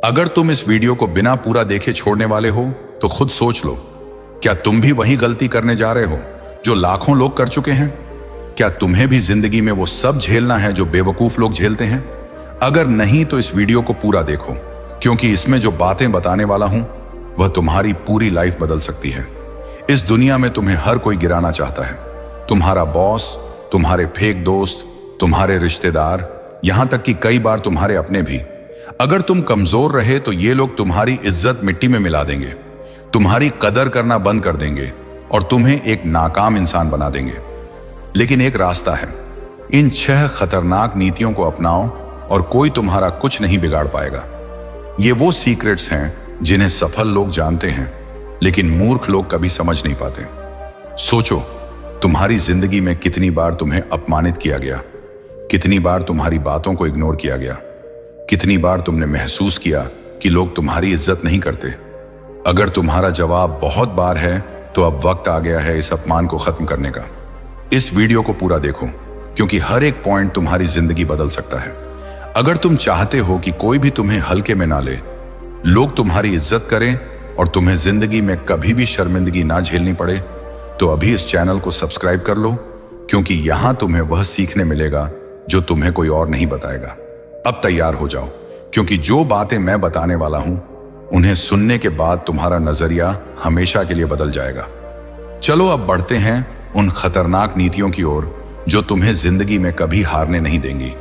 अगर तुम इस वीडियो को बिना पूरा देखे छोड़ने वाले हो तो खुद सोच लो, क्या तुम भी वही गलती करने जा रहे हो जो लाखों लोग कर चुके हैं? क्या तुम्हें भी जिंदगी में वो सब झेलना है जो बेवकूफ लोग झेलते हैं? अगर नहीं तो इस वीडियो को पूरा देखो, क्योंकि इसमें जो बातें बताने वाला हूं वह तुम्हारी पूरी लाइफ बदल सकती है। इस दुनिया में तुम्हें हर कोई गिराना चाहता है, तुम्हारा बॉस, तुम्हारे फेक दोस्त, तुम्हारे रिश्तेदार, यहां तक कि कई बार तुम्हारे अपने भी। अगर तुम कमजोर रहे तो ये लोग तुम्हारी इज्जत मिट्टी में मिला देंगे, तुम्हारी कदर करना बंद कर देंगे और तुम्हें एक नाकाम इंसान बना देंगे। लेकिन एक रास्ता है, इन 6 खतरनाक नीतियों को अपनाओ और कोई तुम्हारा कुछ नहीं बिगाड़ पाएगा। ये वो सीक्रेट्स हैं जिन्हें सफल लोग जानते हैं, लेकिन मूर्ख लोग कभी समझ नहीं पाते। सोचो, तुम्हारी जिंदगी में कितनी बार तुम्हें अपमानित किया गया, कितनी बार तुम्हारी बातों को इग्नोर किया गया, कितनी बार तुमने महसूस किया कि लोग तुम्हारी इज्जत नहीं करते। अगर तुम्हारा जवाब बहुत बार है तो अब वक्त आ गया है इस अपमान को खत्म करने का। इस वीडियो को पूरा देखो, क्योंकि हर एक पॉइंट तुम्हारी जिंदगी बदल सकता है। अगर तुम चाहते हो कि कोई भी तुम्हें हल्के में ना ले, लोग तुम्हारी इज्जत करें और तुम्हें जिंदगी में कभी भी शर्मिंदगी ना झेलनी पड़े, तो अभी इस चैनल को सब्सक्राइब कर लो, क्योंकि यहां तुम्हें वह सीखने मिलेगा जो तुम्हें कोई और नहीं बताएगा। अब तैयार हो जाओ, क्योंकि जो बातें मैं बताने वाला हूं उन्हें सुनने के बाद तुम्हारा नजरिया हमेशा के लिए बदल जाएगा। चलो अब बढ़ते हैं उन खतरनाक नीतियों की ओर जो तुम्हें जिंदगी में कभी हारने नहीं देंगी।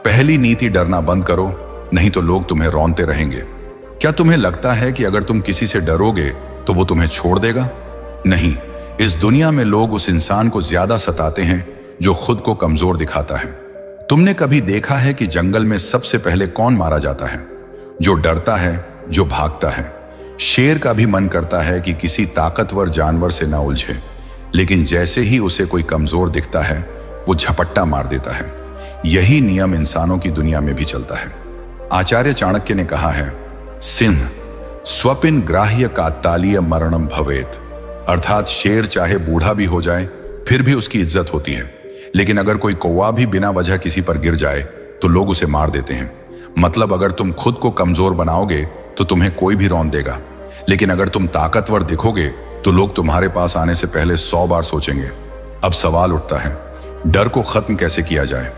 पहली नीति, डरना बंद करो, नहीं तो लोग तुम्हें रौंदते रहेंगे। क्या तुम्हें लगता है कि अगर तुम किसी से डरोगे तो वो तुम्हें छोड़ देगा? नहीं, इस दुनिया में लोग उस इंसान को ज्यादा सताते हैं जो खुद को कमजोर दिखाता है। तुमने कभी देखा है कि जंगल में सबसे पहले कौन मारा जाता है? जो डरता है, जो भागता है। शेर का भी मन करता है कि किसी ताकतवर जानवर से ना उलझे, लेकिन जैसे ही उसे कोई कमजोर दिखता है वो झपट्टा मार देता है। यही नियम इंसानों की दुनिया में भी चलता है। आचार्य चाणक्य ने कहा है, सिंह स्वपिन ग्राह्य कात्तालीय मरणम भवेत, अर्थात शेर चाहे बूढ़ा भी हो जाए फिर भी उसकी इज्जत होती है, लेकिन अगर कोई कौवा भी बिना वजह किसी पर गिर जाए तो लोग उसे मार देते हैं। मतलब अगर तुम खुद को कमजोर बनाओगे तो तुम्हें कोई भी रौंद देगा, लेकिन अगर तुम ताकतवर दिखोगे तो लोग तुम्हारे पास आने से पहले 100 बार सोचेंगे। अब सवाल उठता है, डर को खत्म कैसे किया जाए?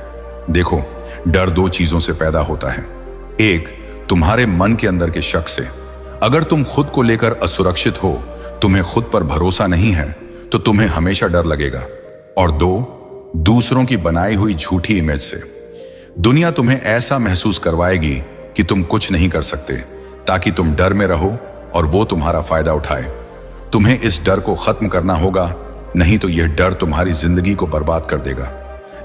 देखो, डर 2 चीजों से पैदा होता है। एक, तुम्हारे मन के अंदर के शक से। अगर तुम खुद को लेकर असुरक्षित हो, तुम्हें खुद पर भरोसा नहीं है, तो तुम्हें हमेशा डर लगेगा। और 2, दूसरों की बनाई हुई झूठी इमेज से। दुनिया तुम्हें ऐसा महसूस करवाएगी कि तुम कुछ नहीं कर सकते, ताकि तुम डर में रहो और वो तुम्हारा फायदा उठाए। तुम्हें इस डर को खत्म करना होगा, नहीं तो यह डर तुम्हारी जिंदगी को बर्बाद कर देगा।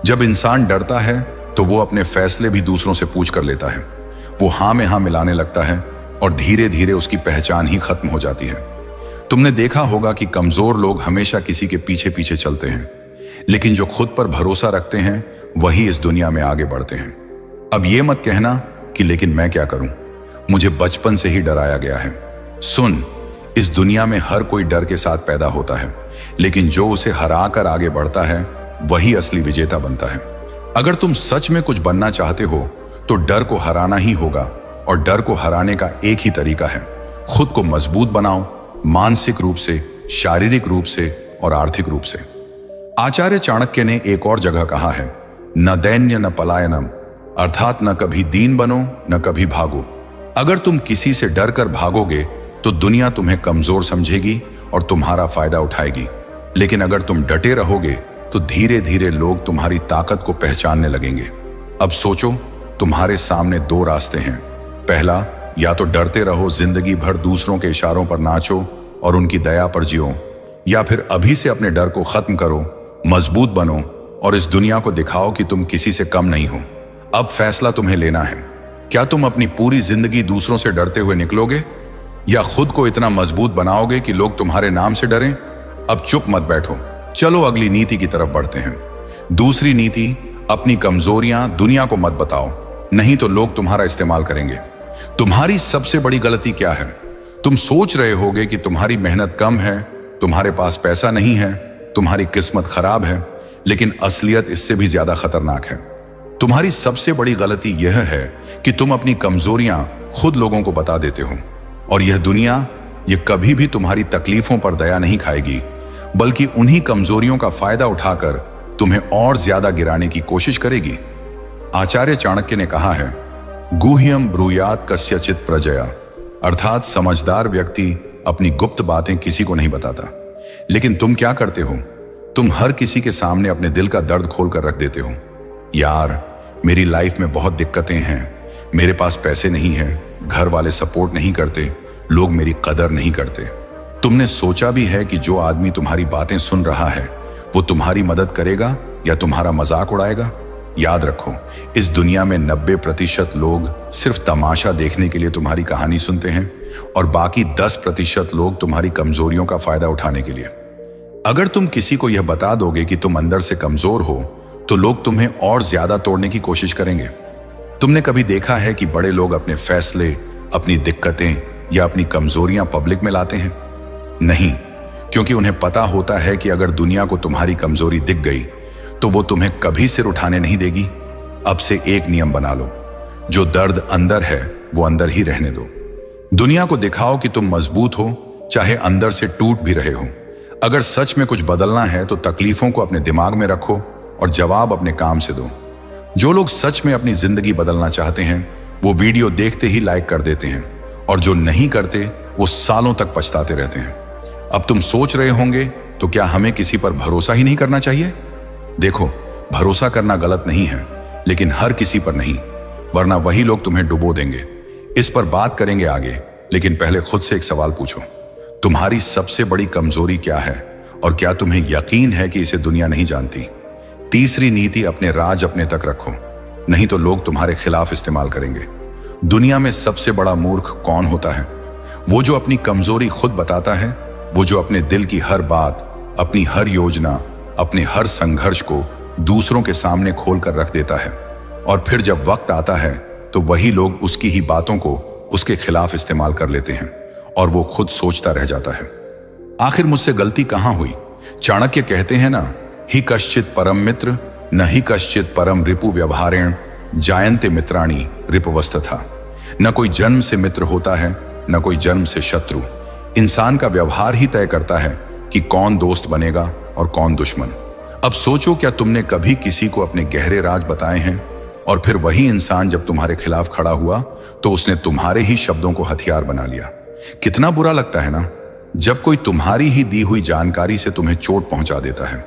जब इंसान डरता है तो वो अपने फैसले भी दूसरों से पूछ कर लेता है। वो हाँ में हाँ मिलाने लगता है और धीरे धीरे उसकी पहचान ही खत्म हो जाती है। तुमने देखा होगा कि कमजोर लोग हमेशा किसी के पीछे पीछे चलते हैं, लेकिन जो खुद पर भरोसा रखते हैं वही इस दुनिया में आगे बढ़ते हैं। अब ये मत कहना कि लेकिन मैं क्या करूं, मुझे बचपन से ही डराया गया है। सुन, इस दुनिया में हर कोई डर के साथ पैदा होता है, लेकिन जो उसे हरा कर आगे बढ़ता है वही असली विजेता बनता है। अगर तुम सच में कुछ बनना चाहते हो तो डर को हराना ही होगा, और डर को हराने का एक ही तरीका है, खुद को मजबूत बनाओ, मानसिक रूप से, शारीरिक रूप से और आर्थिक रूप से। आचार्य चाणक्य ने एक और जगह कहा है, न दैन्य न पलायनम, अर्थात न कभी दीन बनो न कभी भागो। अगर तुम किसी से डर कर भागोगे तो दुनिया तुम्हें कमजोर समझेगी और तुम्हारा फायदा उठाएगी, लेकिन अगर तुम डटे रहोगे तो धीरे धीरे लोग तुम्हारी ताकत को पहचानने लगेंगे। अब सोचो, तुम्हारे सामने 2 रास्ते हैं। पहला, या तो डरते रहो, जिंदगी भर दूसरों के इशारों पर नाचो और उनकी दया पर जियो, या फिर अभी से अपने डर को खत्म करो, मजबूत बनो और इस दुनिया को दिखाओ कि तुम किसी से कम नहीं हो। अब फैसला तुम्हें लेना है, क्या तुम अपनी पूरी जिंदगी दूसरों से डरते हुए निकलोगे, या खुद को इतना मजबूत बनाओगे कि लोग तुम्हारे नाम से डरें? अब चुप मत बैठो, चलो अगली नीति की तरफ बढ़ते हैं। दूसरी नीति, अपनी कमजोरियां दुनिया को मत बताओ, नहीं तो लोग तुम्हारा इस्तेमाल करेंगे। तुम्हारी सबसे बड़ी गलती क्या है? तुम सोच रहे होगे कि तुम्हारी मेहनत कम है, तुम्हारे पास पैसा नहीं है, तुम्हारी किस्मत खराब है, लेकिन असलियत इससे भी ज्यादा खतरनाक है। तुम्हारी सबसे बड़ी गलती यह है कि तुम अपनी कमजोरियां खुद लोगों को बता देते हो। और यह दुनिया ये कभी भी तुम्हारी तकलीफों पर दया नहीं खाएगी, बल्कि उन्हीं कमजोरियों का फायदा उठाकर तुम्हें और ज्यादा गिराने की कोशिश करेगी। आचार्य चाणक्य ने कहा है, गुह्यम ब्रूयात कस्यचित प्रजया, अर्थात समझदार व्यक्ति अपनी गुप्त बातें किसी को नहीं बताता। लेकिन तुम क्या करते हो? तुम हर किसी के सामने अपने दिल का दर्द खोल कर रख देते हो। यार, मेरी लाइफ में बहुत दिक्कतें हैं, मेरे पास पैसे नहीं है, घर वाले सपोर्ट नहीं करते, लोग मेरी कदर नहीं करते। तुमने सोचा भी है कि जो आदमी तुम्हारी बातें सुन रहा है वो तुम्हारी मदद करेगा या तुम्हारा मजाक उड़ाएगा? याद रखो, इस दुनिया में 90% लोग सिर्फ तमाशा देखने के लिए तुम्हारी कहानी सुनते हैं और बाकी 10% लोग तुम्हारी कमजोरियों का फायदा उठाने के लिए। अगर तुम किसी को यह बता दोगे कि तुम अंदर से कमजोर हो, तो लोग तुम्हें और ज्यादा तोड़ने की कोशिश करेंगे। तुमने कभी देखा है कि बड़े लोग अपने फैसले, अपनी दिक्कतें या अपनी कमजोरियां पब्लिक में लाते हैं? नहीं, क्योंकि उन्हें पता होता है कि अगर दुनिया को तुम्हारी कमजोरी दिख गई तो वो तुम्हें कभी सिर उठाने नहीं देगी। अब से एक नियम बना लो, जो दर्द अंदर है वो अंदर ही रहने दो। दुनिया को दिखाओ कि तुम मजबूत हो, चाहे अंदर से टूट भी रहे हो। अगर सच में कुछ बदलना है तो तकलीफों को अपने दिमाग में रखो और जवाब अपने काम से दो। जो लोग सच में अपनी जिंदगी बदलना चाहते हैं वो वीडियो देखते ही लाइक कर देते हैं, और जो नहीं करते वो सालों तक पछताते रहते हैं। अब तुम सोच रहे होंगे, तो क्या हमें किसी पर भरोसा ही नहीं करना चाहिए? देखो, भरोसा करना गलत नहीं है, लेकिन हर किसी पर नहीं, वरना वही लोग तुम्हें डुबो देंगे। इस पर बात करेंगे आगे, लेकिन पहले खुद से एक सवाल पूछो, तुम्हारी सबसे बड़ी कमजोरी क्या है और क्या तुम्हें यकीन है कि इसे दुनिया नहीं जानती? तीसरी नीति, अपने राज अपने तक रखो, नहीं तो लोग तुम्हारे खिलाफ इस्तेमाल करेंगे। दुनिया में सबसे बड़ा मूर्ख कौन होता है? वो जो अपनी कमजोरी खुद बताता है, वो जो अपने दिल की हर बात, अपनी हर योजना, अपने हर संघर्ष को दूसरों के सामने खोल कर रख देता है, और फिर जब वक्त आता है तो वही लोग उसकी ही बातों को उसके खिलाफ इस्तेमाल कर लेते हैं और वो खुद सोचता रह जाता है, आखिर मुझसे गलती कहां हुई? चाणक्य कहते हैं ना, ही कश्चित परम मित्र न ही कश्चित परम रिपु व्यवहारेण जायन्ते मित्राणि रिपवस्तथा। न कोई जन्म से मित्र होता है, न कोई जन्म से शत्रु। इंसान का व्यवहार ही तय करता है कि कौन दोस्त बनेगा और कौन दुश्मन। अब सोचो, क्या तुमने कभी किसी को अपने गहरे राज बताए हैं और फिर वही इंसान जब तुम्हारे खिलाफ खड़ा हुआ तो उसने तुम्हारे ही शब्दों को हथियार बना लिया? कितना बुरा लगता है ना, जब कोई तुम्हारी ही दी हुई जानकारी से तुम्हें चोट पहुंचा देता है।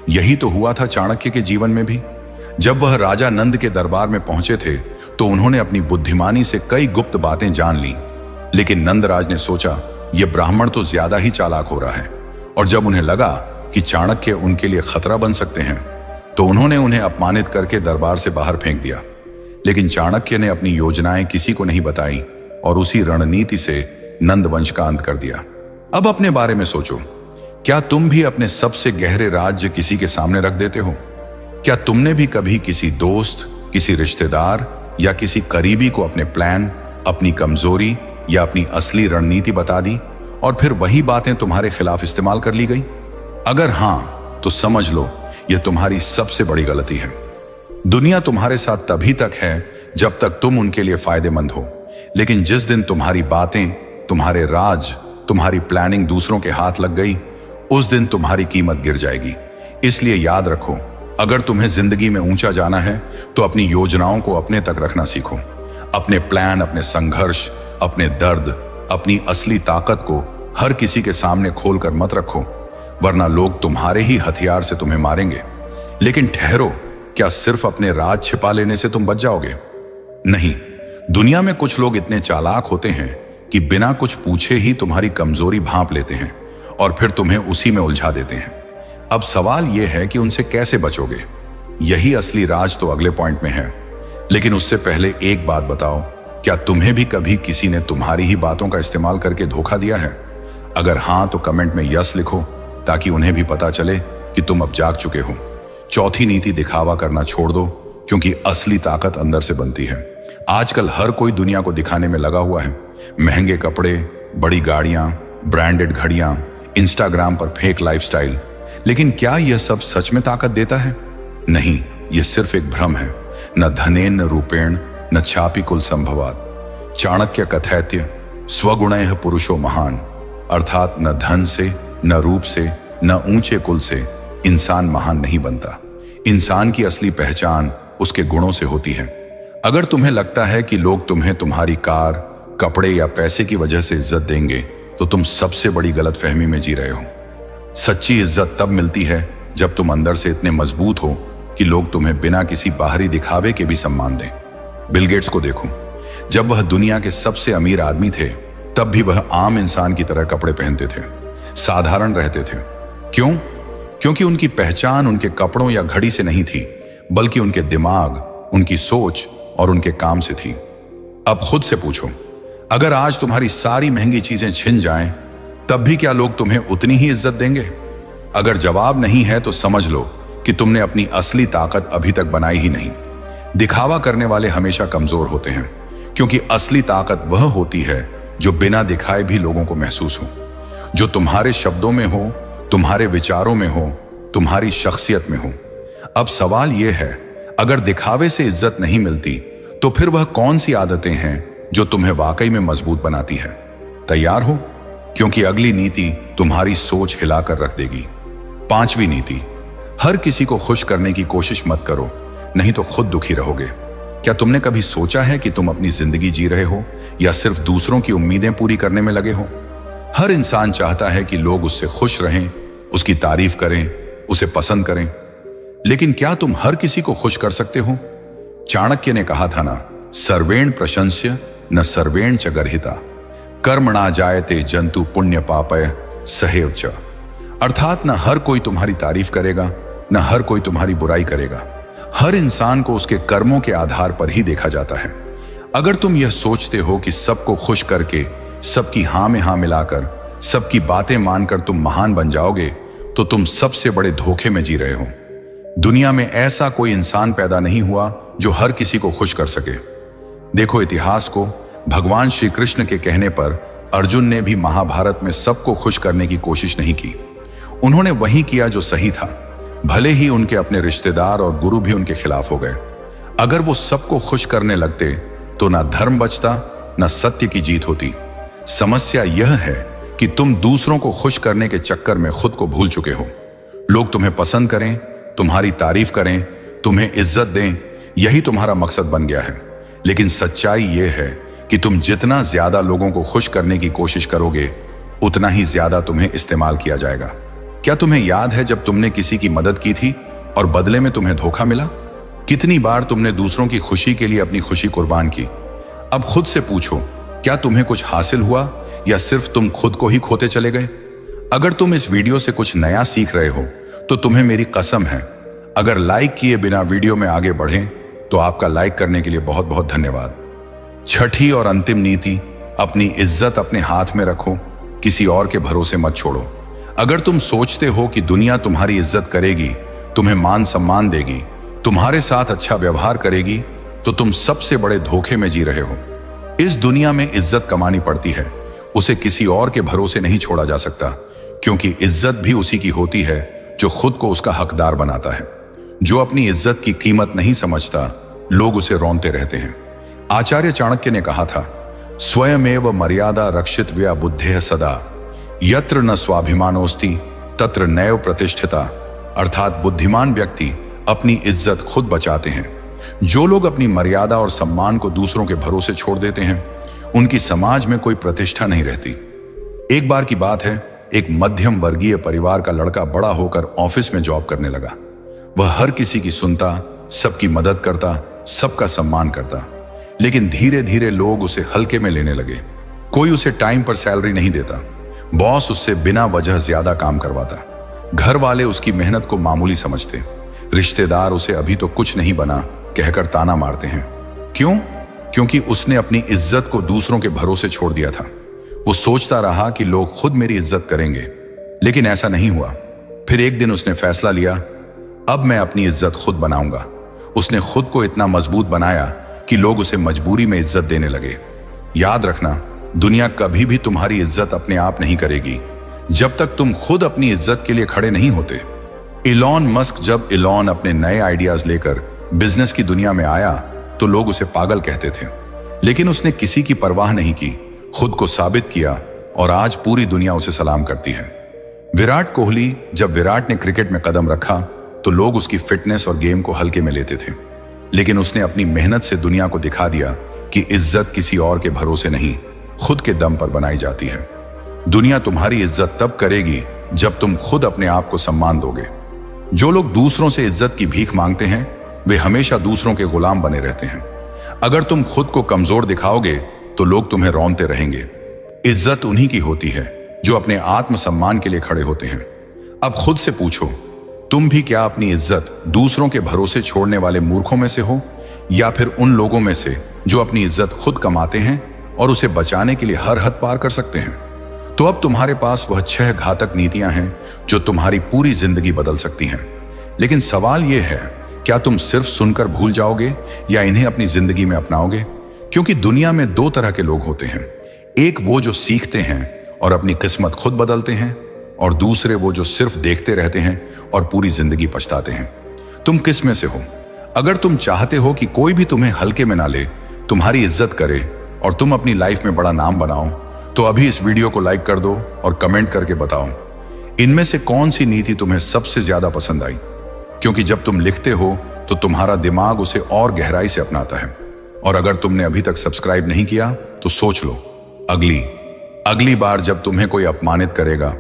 यही तो हुआ था चाणक्य के जीवन में भी। जब वह राजा नंद के दरबार में पहुंचे थे तो उन्होंने अपनी बुद्धिमानी से कई गुप्त बातें जान ली, लेकिन नंदराज ने सोचा यह ब्राह्मण तो ज्यादा ही चालाक हो रहा है, और जब उन्हें लगा कि चाणक्य उनके लिए खतरा बन सकते हैं तो उन्होंने उन्हें अपमानित करके दरबार से बाहर फेंक दिया। लेकिन चाणक्य ने अपनी योजनाएं किसी को नहीं बताई और उसी रणनीति से नंद वंश का अंत कर दिया। अब अपने बारे में सोचो, क्या तुम भी अपने सबसे गहरे राज्य किसी के सामने रख देते हो? क्या तुमने भी कभी किसी दोस्त, किसी रिश्तेदार या किसी करीबी को अपने प्लान, अपनी कमजोरी या अपनी असली रणनीति बता दी और फिर वही बातें तुम्हारे खिलाफ इस्तेमाल कर ली गई? अगर हां, तो समझ लो यह तुम्हारी सबसे बड़ी गलती है। दुनिया तुम्हारे साथ तभी तक है जब तक तुम उनके लिए फायदेमंद हो, लेकिन जिस दिन तुम्हारी बातें, तुम्हारे राज, तुम्हारी प्लानिंग दूसरों के हाथ लग गई, उस दिन तुम्हारी कीमत गिर जाएगी। इसलिए याद रखो, अगर तुम्हें जिंदगी में ऊंचा जाना है तो अपनी योजनाओं को अपने तक रखना सीखो। अपने प्लान, अपने संघर्ष, अपने दर्द, अपनी असली ताकत को हर किसी के सामने खोलकर मत रखो, वरना लोग तुम्हारे ही हथियार से तुम्हें मारेंगे। लेकिन ठहरो, क्या सिर्फ अपने राज छिपा लेने से तुम बच जाओगे? नहीं, दुनिया में कुछ लोग इतने चालाक होते हैं कि बिना कुछ पूछे ही तुम्हारी कमजोरी भांप लेते हैं और फिर तुम्हें उसी में उलझा देते हैं। अब सवाल यह है कि उनसे कैसे बचोगे? यही असली राज तो अगले पॉइंट में है। लेकिन उससे पहले एक बात बताओ, क्या तुम्हें भी कभी किसी ने तुम्हारी ही बातों का इस्तेमाल करके धोखा दिया है? अगर हां, तो कमेंट में यस लिखो ताकि उन्हें भी पता चले कि तुम अब जाग चुके हो। चौथी नीति, दिखावा करना छोड़ दो, क्योंकि असली ताकत अंदर से बनती है। आजकल हर कोई दुनिया को दिखाने में लगा हुआ है। महंगे कपड़े, बड़ी गाड़ियां, ब्रांडेड घड़ियां, इंस्टाग्राम पर फेक लाइफस्टाइल। लेकिन क्या यह सब सच में ताकत देता है? नहीं, यह सिर्फ एक भ्रम है। न धनेन न रूपेण न छापी कुल संभवात। चाणक्य कथैत्य स्वगुणैः पुरुषो महान, अर्थात न धन से, न रूप से, न ऊंचे कुल से इंसान महान नहीं बनता। इंसान की असली पहचान उसके गुणों से होती है। अगर तुम्हें लगता है कि लोग तुम्हें तुम्हारी कार, कपड़े या पैसे की वजह से इज्जत देंगे तो तुम सबसे बड़ी गलतफहमी में जी रहे हो। सच्ची इज्जत तब मिलती है जब तुम अंदर से इतने मजबूत हो कि लोग तुम्हें बिना किसी बाहरी दिखावे के भी सम्मान दें। बिल गेट्स को देखो, जब वह दुनिया के सबसे अमीर आदमी थे तब भी वह आम इंसान की तरह कपड़े पहनते थे, साधारण रहते थे। क्यों? क्योंकि उनकी पहचान उनके कपड़ों या घड़ी से नहीं थी, बल्कि उनके दिमाग, उनकी सोच और उनके काम से थी। अब खुद से पूछो, अगर आज तुम्हारी सारी महंगी चीजें छिन जाएं, तब भी क्या लोग तुम्हें उतनी ही इज्जत देंगे? अगर जवाब नहीं है तो समझ लो कि तुमने अपनी असली ताकत अभी तक बनाई ही नहीं। दिखावा करने वाले हमेशा कमजोर होते हैं, क्योंकि असली ताकत वह होती है जो बिना दिखाए भी लोगों को महसूस हो, जो तुम्हारे शब्दों में हो, तुम्हारे विचारों में हो, तुम्हारी शख्सियत में हो। अब सवाल यह है, अगर दिखावे से इज्जत नहीं मिलती तो फिर वह कौन सी आदतें हैं जो तुम्हें वाकई में मजबूत बनाती है? तैयार हो? क्योंकि अगली नीति तुम्हारी सोच हिलाकर रख देगी। 5वीं नीति, हर किसी को खुश करने की कोशिश मत करो, नहीं तो खुद दुखी रहोगे। क्या तुमने कभी सोचा है कि तुम अपनी जिंदगी जी रहे हो या सिर्फ दूसरों की उम्मीदें पूरी करने में लगे हो? हर इंसान चाहता है कि लोग उससे खुश रहें, उसकी तारीफ करें, उसे पसंद करें। लेकिन क्या तुम हर किसी को खुश कर सकते हो? चाणक्य ने कहा था ना, सर्वेण प्रशंस्य न सर्वेण च गर्हिता, कर्मणा जायते जंतु पुण्य पापय सहेव च। अर्थात न हर कोई तुम्हारी तारीफ करेगा, न हर कोई तुम्हारी बुराई करेगा। हर इंसान को उसके कर्मों के आधार पर ही देखा जाता है। अगर तुम यह सोचते हो कि सबको खुश करके, सबकी हां में हां मिलाकर, सबकी बातें मानकर तुम महान बन जाओगे, तो तुम सबसे बड़े धोखे में जी रहे हो। दुनिया में ऐसा कोई इंसान पैदा नहीं हुआ जो हर किसी को खुश कर सके। देखो इतिहास को, भगवान श्री कृष्ण के कहने पर अर्जुन ने भी महाभारत में सबको खुश करने की कोशिश नहीं की। उन्होंने वही किया जो सही था, भले ही उनके अपने रिश्तेदार और गुरु भी उनके खिलाफ हो गए। अगर वो सबको खुश करने लगते तो ना धर्म बचता, ना सत्य की जीत होती। समस्या यह है कि तुम दूसरों को खुश करने के चक्कर में खुद को भूल चुके हो। लोग तुम्हें पसंद करें, तुम्हारी तारीफ करें, तुम्हें इज्जत दें, यही तुम्हारा मकसद बन गया है। लेकिन सच्चाई यह है कि तुम जितना ज्यादा लोगों को खुश करने की कोशिश करोगे, उतना ही ज्यादा तुम्हें इस्तेमाल किया जाएगा। क्या तुम्हें याद है जब तुमने किसी की मदद की थी और बदले में तुम्हें धोखा मिला? कितनी बार तुमने दूसरों की खुशी के लिए अपनी खुशी कुर्बान की? अब खुद से पूछो, क्या तुम्हें कुछ हासिल हुआ या सिर्फ तुम खुद को ही खोते चले गए? अगर तुम इस वीडियो से कुछ नया सीख रहे हो तो तुम्हें मेरी कसम है, अगर लाइक किए बिना वीडियो में आगे बढ़ें तो आपका लाइक करने के लिए बहुत बहुत धन्यवाद। 6ठी और अंतिम नीति, अपनी इज्जत अपने हाथ में रखो, किसी और के भरोसे मत छोड़ो। अगर तुम सोचते हो कि दुनिया तुम्हारी इज्जत करेगी, तुम्हें मान सम्मान देगी, तुम्हारे साथ अच्छा व्यवहार करेगी, तो तुम सबसे बड़े धोखे में जी रहे हो। इस दुनिया में इज्जत कमानी पड़ती है, उसे किसी और के भरोसे नहीं छोड़ा जा सकता, क्योंकि इज्जत भी उसी की होती है जो खुद को उसका हकदार बनाता है। जो अपनी इज्जत की कीमत नहीं समझता, लोग उसे रौंदते रहते हैं। आचार्य चाणक्य ने कहा था, स्वयमेव मर्यादा रक्षित व्या बुद्धेः सदा, यत्र न स्वाभिमानोस्ति तत्र नैव प्रतिष्ठिता। अर्थात बुद्धिमान व्यक्ति अपनी इज्जत खुद बचाते हैं। जो लोग अपनी मर्यादा और सम्मान को दूसरों के भरोसे छोड़ देते हैं, उनकी समाज में कोई प्रतिष्ठा नहीं रहती। एक बार की बात है, एक मध्यम वर्गीय परिवार का लड़का बड़ा होकर ऑफिस में जॉब करने लगा। वह हर किसी की सुनता, सबकी मदद करता, सबका सम्मान करता। लेकिन धीरे धीरे लोग उसे हल्के में लेने लगे। कोई उसे टाइम पर सैलरी नहीं देता, बॉस उससे बिना वजह ज्यादा काम करवाता, घर वाले उसकी मेहनत को मामूली समझते, रिश्तेदार उसे अभी तो कुछ नहीं बना कहकर ताना मारते हैं। क्यों? क्योंकि उसने अपनी इज्जत को दूसरों के भरोसे छोड़ दिया था। वो सोचता रहा कि लोग खुद मेरी इज्जत करेंगे, लेकिन ऐसा नहीं हुआ। फिर एक दिन उसने फैसला लिया, अब मैं अपनी इज्जत खुद बनाऊंगा। उसने खुद को इतना मजबूत बनाया कि लोग उसे मजबूरी में इज्जत देने लगे। याद रखना, दुनिया कभी भी तुम्हारी इज्जत अपने आप नहीं करेगी जब तक तुम खुद अपनी इज्जत के लिए खड़े नहीं होते। इलॉन मस्क, जब इलॉन अपने नए आइडियाज लेकर बिजनेस की दुनिया में आया तो लोग उसे पागल कहते थे, लेकिन उसने किसी की परवाह नहीं की, खुद को साबित किया और आज पूरी दुनिया उसे सलाम करती है। विराट कोहली, जब विराट ने क्रिकेट में कदम रखा तो लोग उसकी फिटनेस और गेम को हल्के में लेते थे, लेकिन उसने अपनी मेहनत से दुनिया को दिखा दिया कि इज्जत किसी और के भरोसे नहीं, खुद के दम पर बनाई जाती है। दुनिया तुम्हारी इज्जत तब करेगी जब तुम खुद अपने आप को सम्मान दोगे। जो लोग दूसरों से इज्जत की भीख मांगते हैं वे हमेशा दूसरों के गुलाम बने रहते हैं। अगर तुम खुद को कमजोर दिखाओगे तो लोग तुम्हें रौंदते रहेंगे। इज्जत उन्हीं की होती है जो अपने आत्मसम्मान के लिए खड़े होते हैं। अब खुद से पूछो, तुम भी क्या अपनी इज्जत दूसरों के भरोसे छोड़ने वाले मूर्खों में से हो, या फिर उन लोगों में से जो अपनी इज्जत खुद कमाते हैं और उसे बचाने के लिए हर हद पार कर सकते हैं? तो अब तुम्हारे पास वह 6 घातक नीतियां हैं जो तुम्हारी पूरी जिंदगी बदल सकती हैं। लेकिन सवाल यह है, क्या तुम सिर्फ सुनकर भूल जाओगे या इन्हें अपनी जिंदगी में अपनाओगे? क्योंकि दुनिया में 2 तरह के लोग होते हैं, एक वो जो सीखते हैं और अपनी किस्मत खुद बदलते हैं, और दूसरे वो जो सिर्फ देखते रहते हैं और पूरी जिंदगी पछताते हैं। तुम किस में से हो? अगर तुम चाहते हो कि कोई भी तुम्हें हल्के में ना ले, तुम्हारी इज्जत करे और तुम अपनी लाइफ में बड़ा नाम बनाओ, तो अभी इस वीडियो को लाइक कर दो और कमेंट करके बताओ इनमें से कौन सी नीति तुम्हें सबसे ज्यादा पसंद आई। क्योंकि जब तुम लिखते हो तो तुम्हारा दिमाग उसे और गहराई से अपनाता है। और अगर तुमने अभी तक सब्सक्राइब नहीं किया तो सोच लो, अगली बार जब तुम्हें कोई अपमानित करेगा,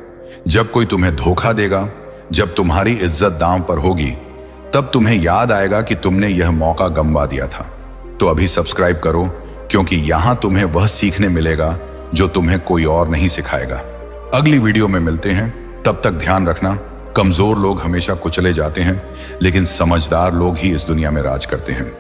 जब कोई तुम्हें धोखा देगा, जब तुम्हारी इज्जत दांव पर होगी, तब तुम्हें याद आएगा कि तुमने यह मौका गंवा दिया था। तो अभी सब्सक्राइब करो, क्योंकि यहां तुम्हें वह सीखने मिलेगा जो तुम्हें कोई और नहीं सिखाएगा। अगली वीडियो में मिलते हैं, तब तक ध्यान रखना, कमजोर लोग हमेशा कुचले जाते हैं, लेकिन समझदार लोग ही इस दुनिया में राज करते हैं।